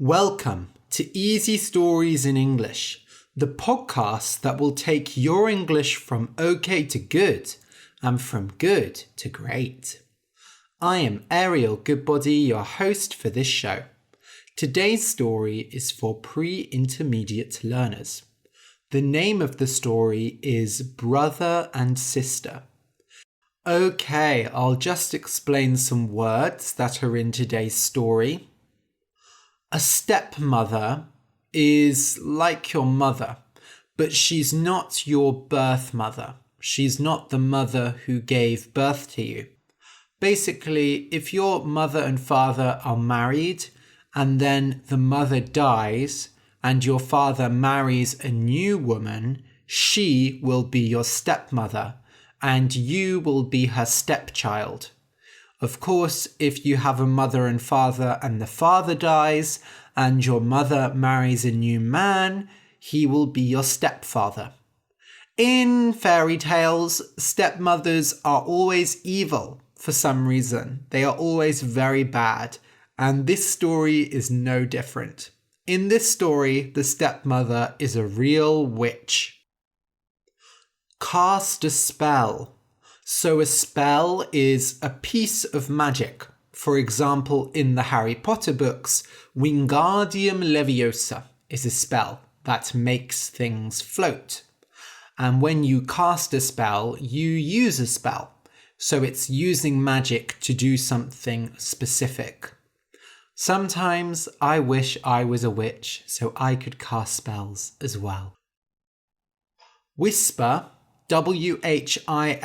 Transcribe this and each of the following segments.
Welcome to Easy Stories in English, the podcast that will take your English from okay to good and from good to great. I am Ariel Goodbody, your host for this show. Today's story is for pre-intermediate learners. The name of the story is Brother and Sister. Okay, I'll just explain some words that are in today's story. A stepmother is like your mother, but she's not your birth mother. She's not the mother who gave birth to you. Basically, if your mother and father are married and then the mother dies and your father marries a new woman, she will be your stepmother and you will be her stepchild. Of course, if you have a mother and father and the father dies and your mother marries a new man, he will be your stepfather. In fairy tales, stepmothers are always evil for some reason. They are always very bad, and this story is no different. In this story, the stepmother is a real witch. Cast a spell. So a spell is a piece of magic. For example, in the Harry Potter books, Wingardium Leviosa is a spell that makes things float. And when you cast a spell, you use a spell. So it's using magic to do something specific. Sometimes I wish I was a witch so I could cast spells as well. Whisper, W-H-I-S-P-E-R,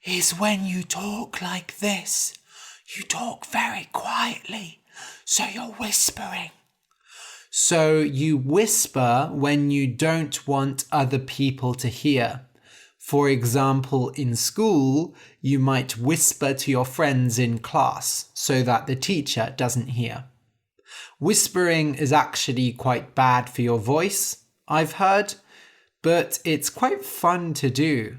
is when you talk like this. You talk very quietly, so you're whispering. So you whisper when you don't want other people to hear. For example, in school, you might whisper to your friends in class so that the teacher doesn't hear. Whispering is actually quite bad for your voice, I've heard, but it's quite fun to do.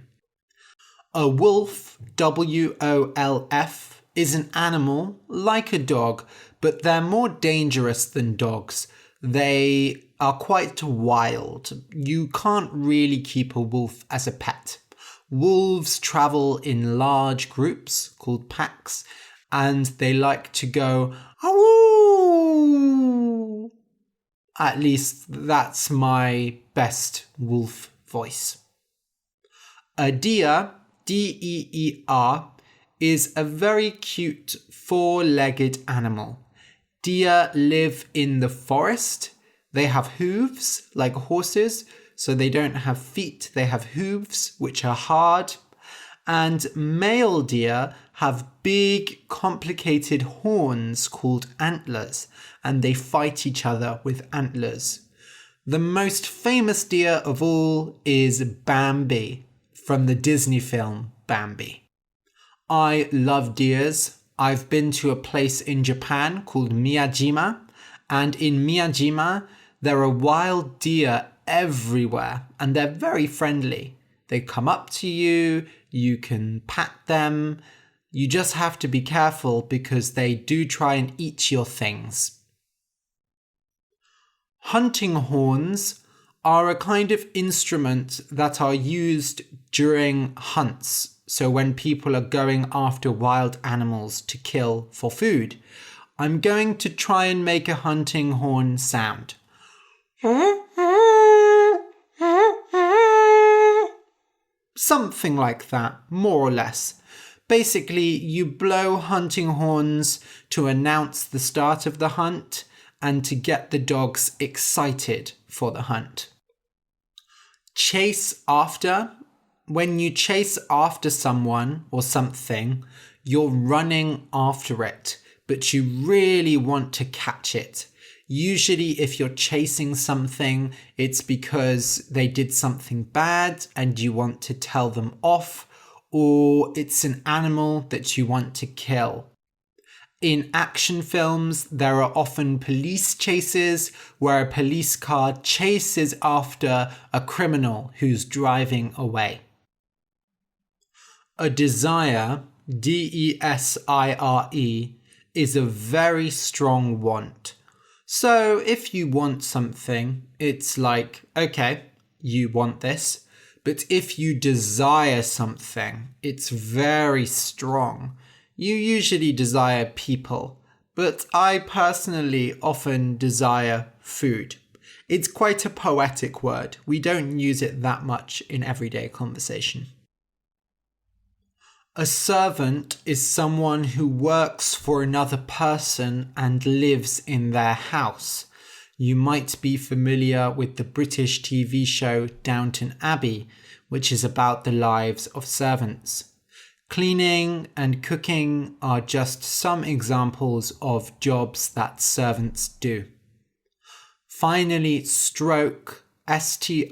A wolf, W-O-L-F, is an animal like a dog, but they're more dangerous than dogs. They are quite wild. You can't really keep a wolf as a pet. Wolves travel in large groups called packs, and they like to go, "Awoo!" At least that's my best wolf voice. A deer, D-E-E-R, is a very cute four-legged animal. Deer live in the forest. They have hooves like horses, so they don't have feet. They have hooves, which are hard. And male deer have big, complicated horns called antlers, and they fight each other with antlers. The most famous deer of all is Bambi from the Disney film Bambi. I love deers. I've been to a place in Japan called Miyajima, and in Miyajima there are wild deer everywhere, and they're very friendly. They come up to you, you can pat them. You just have to be careful because they do try and eat your things. Hunting horns are a kind of instrument that are used during hunts. So when people are going after wild animals to kill for food. I'm going to try and make a hunting horn sound. Something like that, more or less. Basically, you blow hunting horns to announce the start of the hunt and to get the dogs excited for the hunt. Chase after. When you chase after someone or something, you're running after it, but you really want to catch it. Usually if you're chasing something, it's because they did something bad and you want to tell them off, or it's an animal that you want to kill. In action films, there are often police chases where a police car chases after a criminal who's driving away. A desire, D-E-S-I-R-E, is a very strong want. So if you want something, it's like, okay, you want this. But if you desire something, it's very strong. You usually desire people, but I personally often desire food. It's quite a poetic word. We don't use it that much in everyday conversation. A servant is someone who works for another person and lives in their house. You might be familiar with the British TV show Downton Abbey, which is about the lives of servants. Cleaning and cooking are just some examples of jobs that servants do. Finally, stroke, S-T-R-O-K-E,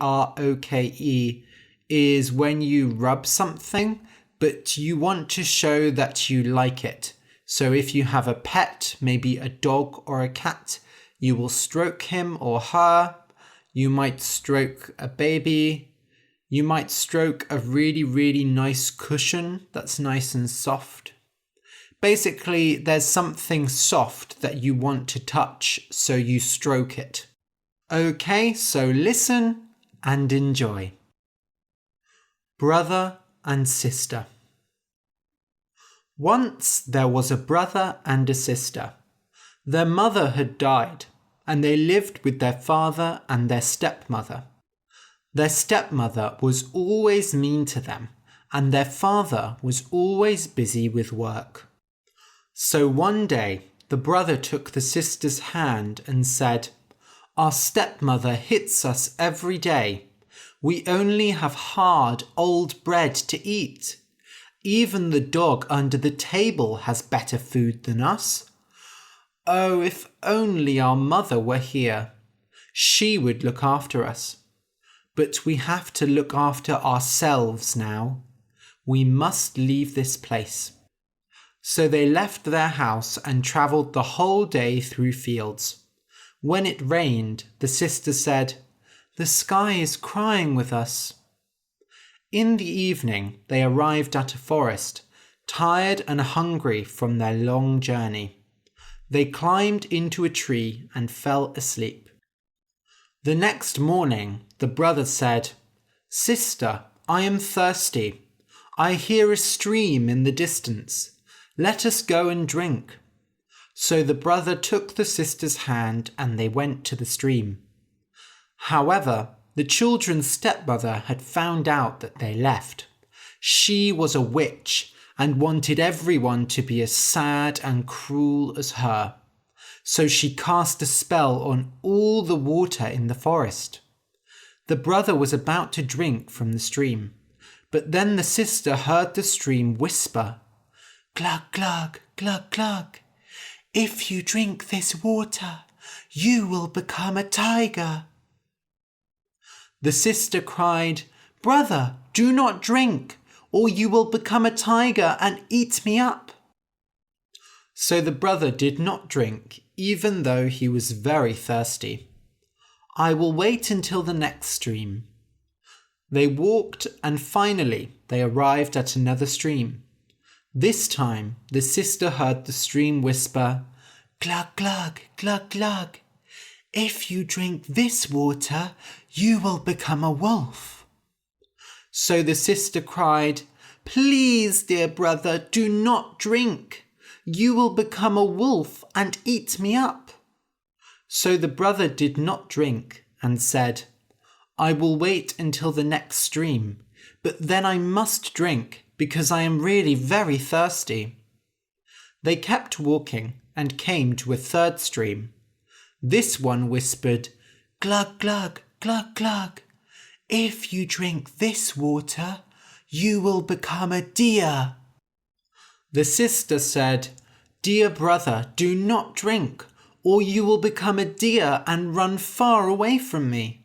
is when you rub something, but you want to show that you like it. So if you have a pet, maybe a dog or a cat, you will stroke him or her. You might stroke a baby. You might stroke a really, really nice cushion that's nice and soft. Basically, there's something soft that you want to touch, so you stroke it. Okay, so listen and enjoy. Brother and sister. Once there was a brother and a sister. Their mother had died, and they lived with their father and their stepmother. Their stepmother was always mean to them, and their father was always busy with work. So one day, the brother took the sister's hand and said, "Our stepmother hits us every day. We only have hard, old bread to eat. Even the dog under the table has better food than us. Oh, if only our mother were here. She would look after us. But we have to look after ourselves now. We must leave this place." So they left their house and travelled the whole day through fields. When it rained, the sister said, "The sky is crying with us." In the evening, they arrived at a forest, tired and hungry from their long journey. They climbed into a tree and fell asleep. The next morning, the brother said, "Sister, I am thirsty. I hear a stream in the distance. Let us go and drink." So the brother took the sister's hand and they went to the stream. However, the children's stepmother had found out that they left. She was a witch and wanted everyone to be as sad and cruel as her. So she cast a spell on all the water in the forest. The brother was about to drink from the stream, but then the sister heard the stream whisper, "Glug, glug, glug, glug. If you drink this water, you will become a tiger." The sister cried, "Brother, do not drink, or you will become a tiger and eat me up." So the brother did not drink, even though he was very thirsty. "I will wait until the next stream." They walked and finally they arrived at another stream. This time the sister heard the stream whisper, "Glug, glug, glug, glug. If you drink this water, you will become a wolf." So the sister cried, "Please, dear brother, do not drink. You will become a wolf and eat me up." So the brother did not drink and said, "I will wait until the next stream, but then I must drink because I am really very thirsty." They kept walking and came to a third stream. This one whispered, "Glug, glug, glug, glug. If you drink this water, you will become a deer." The sister said, "Dear brother, do not drink, or you will become a deer and run far away from me."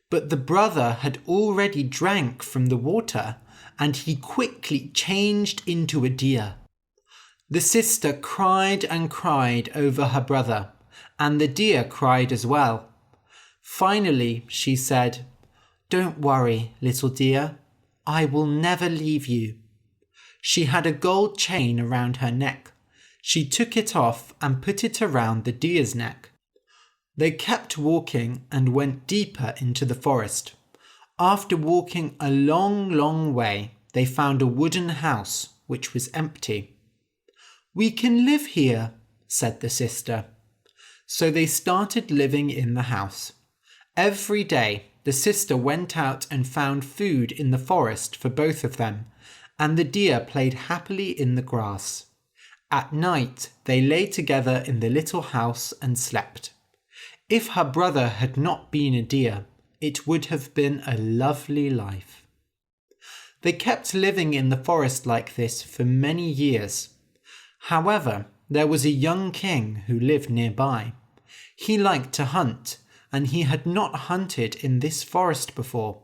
But the brother had already drank from the water, and he quickly changed into a deer. The sister cried and cried over her brother, and the deer cried as well. Finally, she said, "Don't worry, little deer. I will never leave you." She had a gold chain around her neck. She took it off and put it around the deer's neck. They kept walking and went deeper into the forest. After walking a long, long way, they found a wooden house which was empty. "We can live here," said the sister. So they started living in the house. Every day, the sister went out and found food in the forest for both of them, and the deer played happily in the grass. At night, they lay together in the little house and slept. If her brother had not been a deer, it would have been a lovely life. They kept living in the forest like this for many years. However, there was a young king who lived nearby. He liked to hunt, and he had not hunted in this forest before.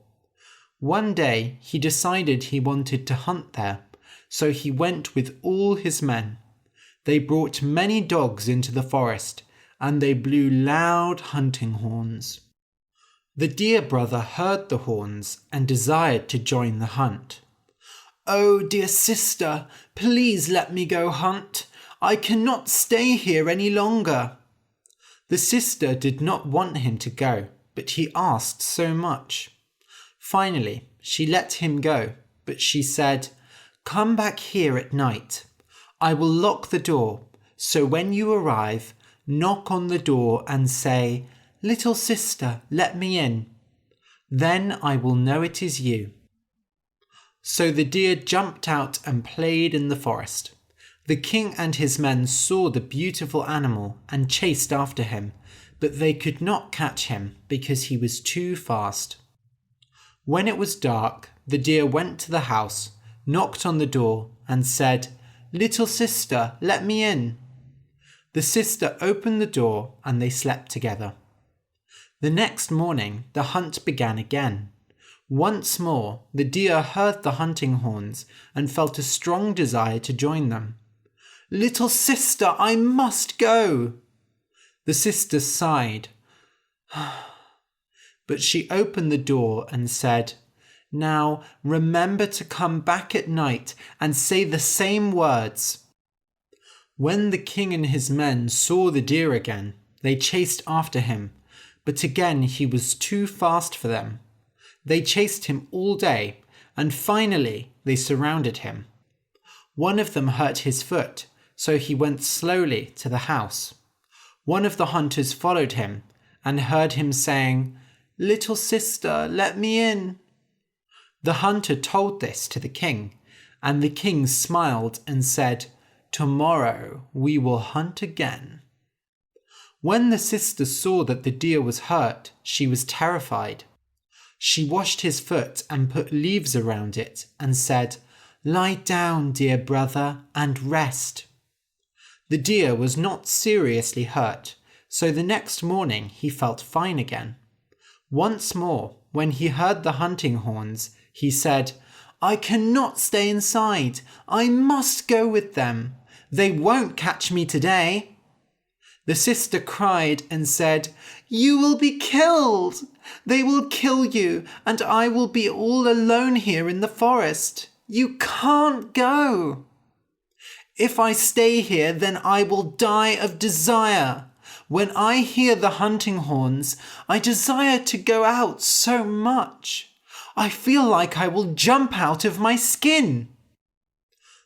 One day he decided he wanted to hunt there, so he went with all his men. They brought many dogs into the forest, and they blew loud hunting horns. The dear brother heard the horns and desired to join the hunt. "Oh, dear sister, please let me go hunt. I cannot stay here any longer." The sister did not want him to go, but he asked so much. Finally, she let him go, but she said, "Come back here at night. I will lock the door, so when you arrive, knock on the door and say, 'Little sister, let me in.' Then I will know it is you." So the deer jumped out and played in the forest. The king and his men saw the beautiful animal and chased after him, but they could not catch him because he was too fast. When it was dark, the deer went to the house, knocked on the door, and said, "Little sister, let me in." The sister opened the door and they slept together. The next morning, the hunt began again. Once more, the deer heard the hunting horns and felt a strong desire to join them. "Little sister, I must go." The sister sighed, but she opened the door and said, "Now remember to come back at night and say the same words." When the king and his men saw the deer again, they chased after him, but again he was too fast for them. They chased him all day, and finally they surrounded him. One of them hurt his foot, so he went slowly to the house. One of the hunters followed him and heard him saying, "Little sister, let me in." The hunter told this to the king, and the king smiled and said, "Tomorrow we will hunt again." When the sister saw that the deer was hurt, she was terrified. She washed his foot and put leaves around it and said, "Lie down, dear brother, and rest." The deer was not seriously hurt, so the next morning he felt fine again. Once more, when he heard the hunting horns, he said, "I cannot stay inside. I must go with them. They won't catch me today." The sister cried and said, "You will be killed. They will kill you, and I will be all alone here in the forest. You can't go." "If I stay here, then I will die of desire. When I hear the hunting horns, I desire to go out so much. I feel like I will jump out of my skin."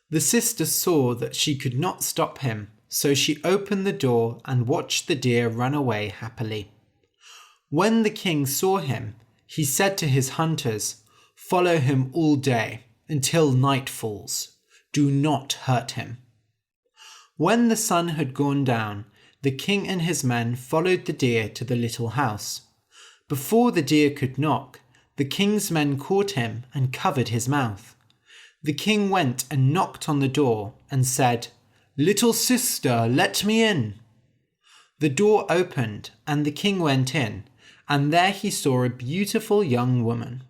The sister saw that she could not stop him, so she opened the door and watched the deer run away happily. When the king saw him, he said to his hunters, "Follow him all day until night falls. Do not hurt him." When the sun had gone down, the king and his men followed the deer to the little house. Before the deer could knock, the king's men caught him and covered his mouth. The king went and knocked on the door and said, "Little sister, let me in." The door opened and the king went in, and there he saw a beautiful young woman.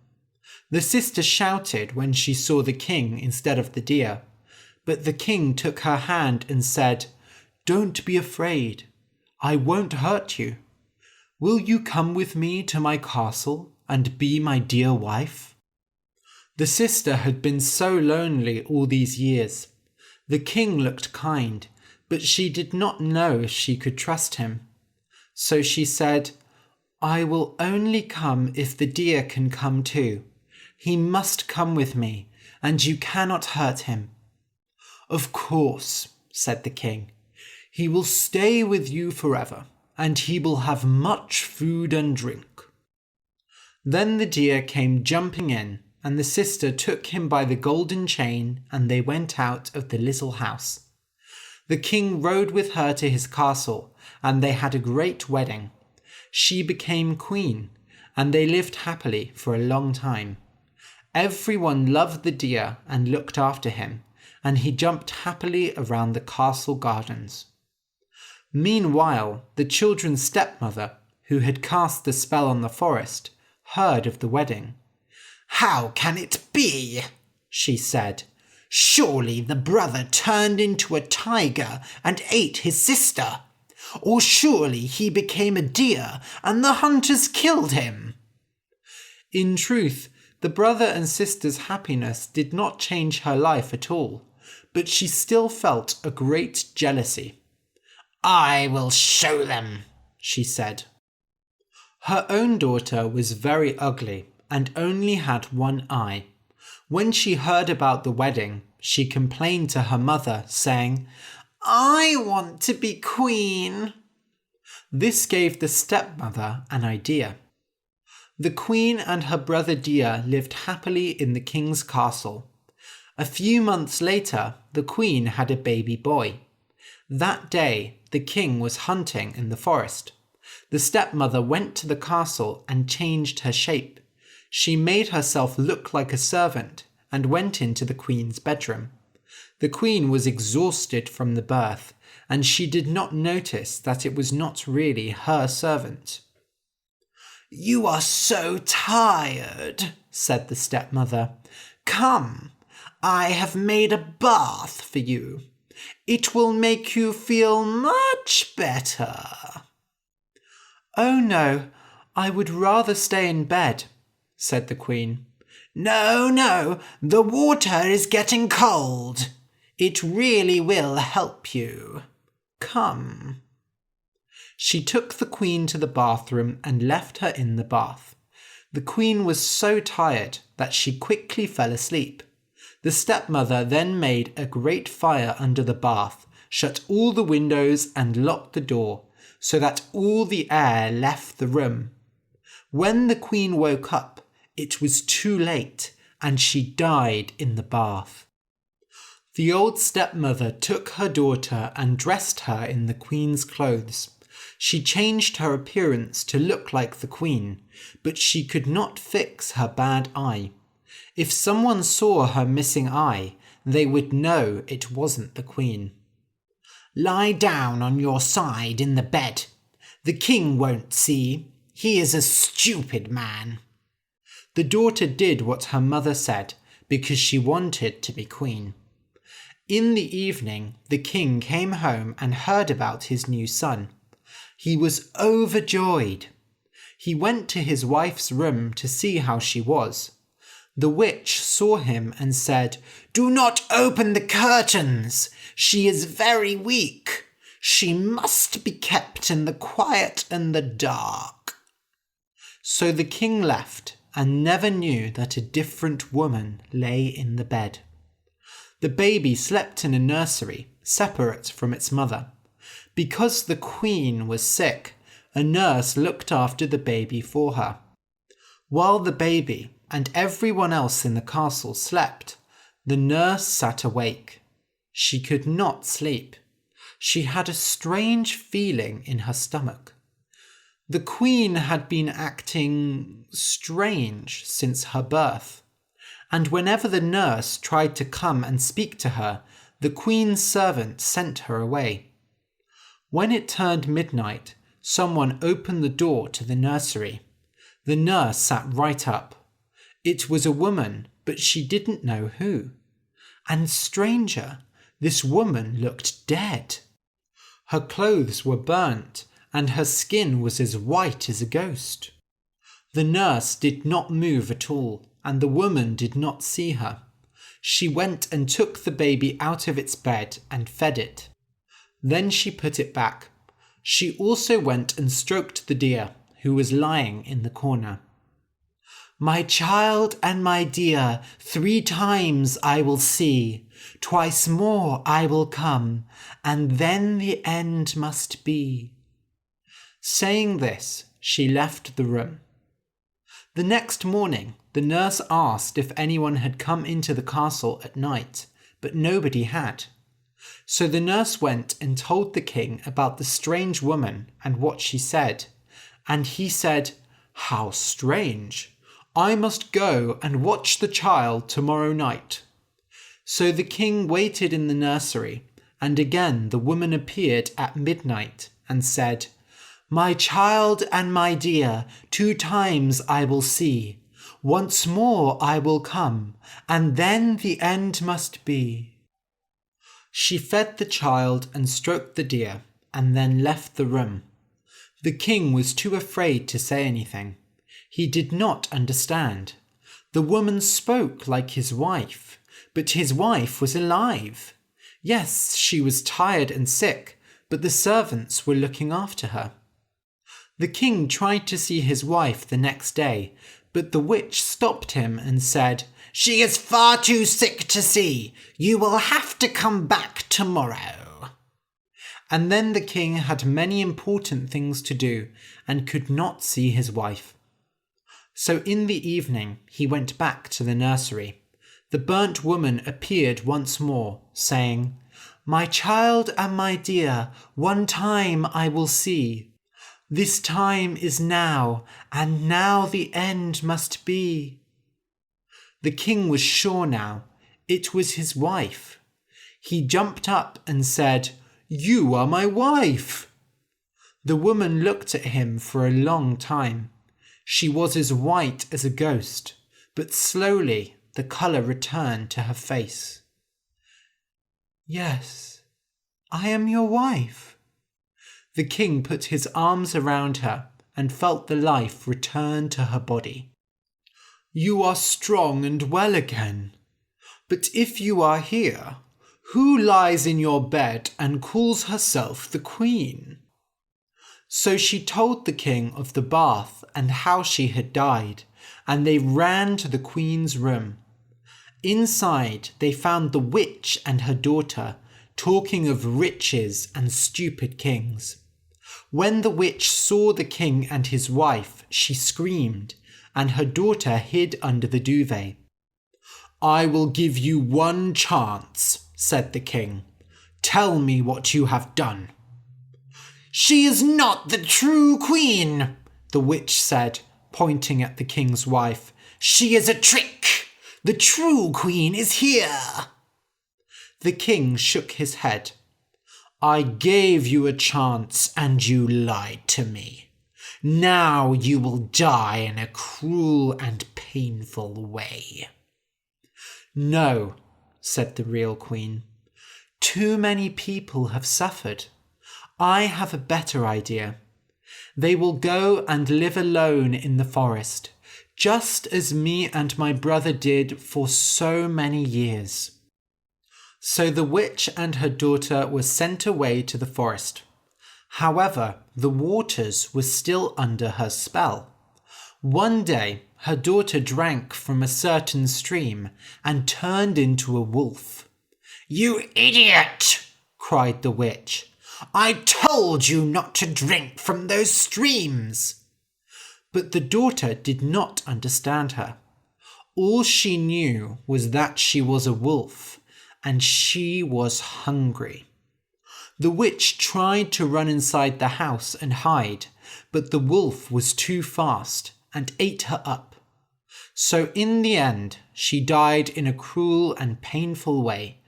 The sister shouted when she saw the king instead of the deer, but the king took her hand and said, "Don't be afraid. I won't hurt you. Will you come with me to my castle and be my dear wife?" The sister had been so lonely all these years. The king looked kind, but she did not know if she could trust him. So she said, "I will only come if the deer can come too. He must come with me, and you cannot hurt him." "Of course," said the king. "He will stay with you forever, and he will have much food and drink." Then the deer came jumping in, and the sister took him by the golden chain, and they went out of the little house. The king rode with her to his castle, and they had a great wedding. She became queen, and they lived happily for a long time. Everyone loved the deer and looked after him, and he jumped happily around the castle gardens. Meanwhile, the children's stepmother, who had cast the spell on the forest, heard of the wedding. "How can it be?" she said. "Surely the brother turned into a tiger and ate his sister. Or surely he became a deer and the hunters killed him." In truth, the brother and sister's happiness did not change her life at all, but she still felt a great jealousy. "I will show them," she said. Her own daughter was very ugly and only had one eye. When she heard about the wedding, she complained to her mother, saying, "I want to be queen." This gave the stepmother an idea. The queen and her brother deer lived happily in the king's castle. A few months later, the queen had a baby boy. That day, the king was hunting in the forest. The stepmother went to the castle and changed her shape. She made herself look like a servant and went into the queen's bedroom. The queen was exhausted from the birth, and she did not notice that it was not really her servant. "You are so tired," said the stepmother. "Come, I have made a bath for you. It will make you feel much better." "Oh no, I would rather stay in bed," said the queen. No, the water is getting cold. It really will help you. Come." She took the queen to the bathroom and left her in the bath. The queen was so tired that she quickly fell asleep. The stepmother then made a great fire under the bath, shut all the windows and locked the door, so that all the air left the room. When the queen woke up, it was too late, and she died in the bath. The old stepmother took her daughter and dressed her in the queen's clothes. She changed her appearance to look like the queen, but she could not fix her bad eye. If someone saw her missing eye, they would know it wasn't the queen. "Lie down on your side in the bed. The king won't see. He is a stupid man." The daughter did what her mother said because she wanted to be queen. In the evening, the king came home and heard about his new son. He was overjoyed. He went to his wife's room to see how she was. The witch saw him and said, "Do not open the curtains. She is very weak. She must be kept in the quiet and the dark." So the king left and never knew that a different woman lay in the bed. The baby slept in a nursery, separate from its mother. Because the queen was sick, a nurse looked after the baby for her. While the baby and everyone else in the castle slept, the nurse sat awake. She could not sleep. She had a strange feeling in her stomach. The queen had been acting strange since her birth, and whenever the nurse tried to come and speak to her, the queen's servant sent her away. When it turned midnight, someone opened the door to the nursery. The nurse sat right up. It was a woman, but she didn't know who. And stranger, this woman looked dead. Her clothes were burnt, and her skin was as white as a ghost. The nurse did not move at all, and the woman did not see her. She went and took the baby out of its bed and fed it. Then she put it back. She also went and stroked the deer, who was lying in the corner. My child and my dear, 3 times I will see, twice more I will come, and then the end must be. Saying this, she left the room. The next morning, the nurse asked if anyone had come into the castle at night, but nobody had. So the nurse went and told the king about the strange woman and what she said, and he said, "How strange! I must go and watch the child tomorrow night." So the king waited in the nursery, and again the woman appeared at midnight and said, My child and my dear, 2 times I will see, once more I will come, and then the end must be. She fed the child and stroked the deer, and then left the room. The king was too afraid to say anything. He did not understand. The woman spoke like his wife, but his wife was alive. Yes, she was tired and sick, but the servants were looking after her. The king tried to see his wife the next day, but the witch stopped him and said, "She is far too sick to see. You will have to come back tomorrow." And then the king had many important things to do and could not see his wife. So in the evening he went back to the nursery. The burnt woman appeared once more, saying, "My child and my dear, 1 time I will see. This time is now, and now the end must be." The king was sure now. It was his wife. He jumped up and said, "You are my wife." The woman looked at him for a long time. She was as white as a ghost, but slowly the colour returned to her face. "Yes, I am your wife." The king put his arms around her and felt the life return to her body. "You are strong and well again. But if you are here, who lies in your bed and calls herself the queen?" So she told the king of the bath and how she had died, and they ran to the queen's room. Inside they found the witch and her daughter talking of riches and stupid kings. When the witch saw the king and his wife, she screamed, and her daughter hid under the duvet. "I will give you 1 chance," said the king. "Tell me what you have done." "She is not the true queen," the witch said, pointing at the king's wife. "She is a trick. The true queen is here." The king shook his head. "I gave you a chance and you lied to me. Now you will die in a cruel and painful way." "No," said the real queen. "Too many people have suffered. I have a better idea. They will go and live alone in the forest, just as me and my brother did for so many years." So the witch and her daughter were sent away to the forest. However, the waters were still under her spell. One day, her daughter drank from a certain stream and turned into a wolf. "You idiot!" cried the witch. "I told you not to drink from those streams." But the daughter did not understand her. All she knew was that she was a wolf, and she was hungry. The witch tried to run inside the house and hide, but the wolf was too fast and ate her up. So in the end, she died in a cruel and painful way,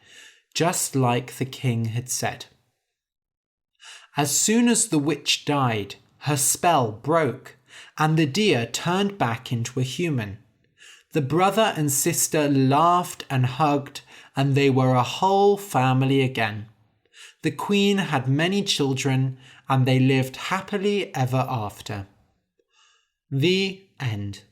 just like the king had said. As soon as the witch died, her spell broke, and the deer turned back into a human. The brother and sister laughed and hugged, and they were a whole family again. The queen had many children, and they lived happily ever after. The end.